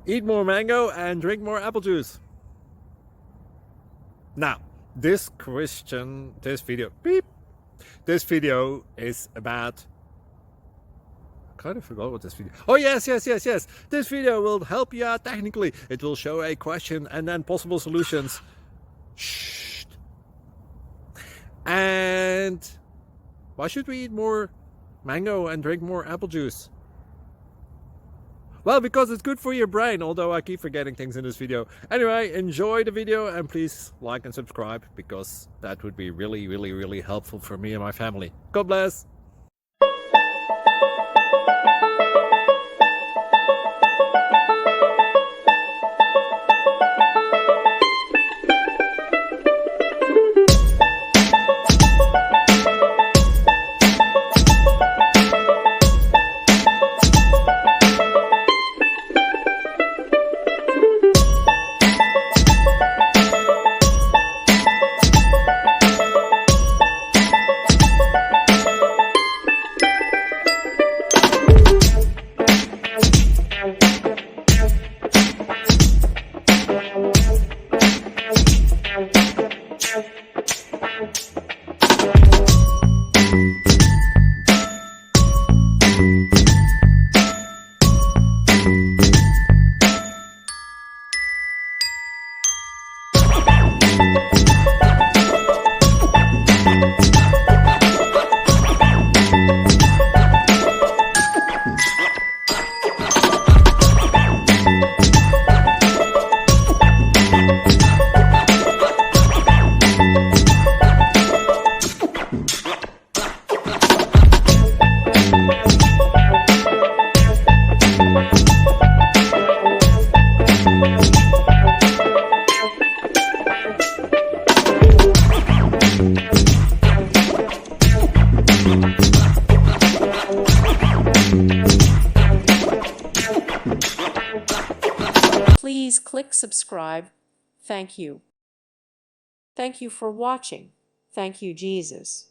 eat more mango and drink more apple juice. Now, this video is about, I kind of forgot what this video. Oh, yes. This video will help you out technically. It will show a question and then possible solutions. Shh. And why should we eat more mango and drink more apple juice? Well, because it's good for your brain, although I keep forgetting things in this video. Anyway, enjoy the video and please like and subscribe, because that would be really helpful for me and my family. God bless! Please click subscribe. Thank you. Thank you for watching. Thank you, Jesus.